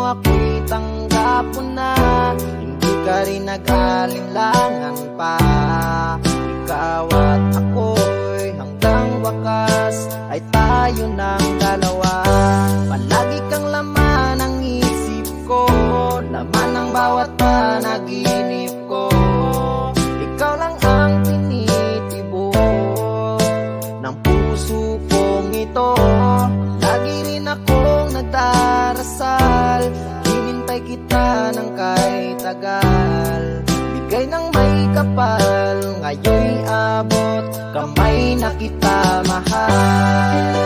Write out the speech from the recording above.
ako'y tanggap mo na, hindi ka rin nag-alinlangan pa. Ikaw at ako'y hanggang wakas ay tayo ng dalawa. Palagi kang laman ng isip ko, laman ng bawat panaginip ko. Ikaw lang ang tinitibo ng puso kong ito. Lagi rin akong nagdarasal, hinintay kita ng kay tagal. Bigay ng may kapal, ngayon'y abot kamay na kita mahal.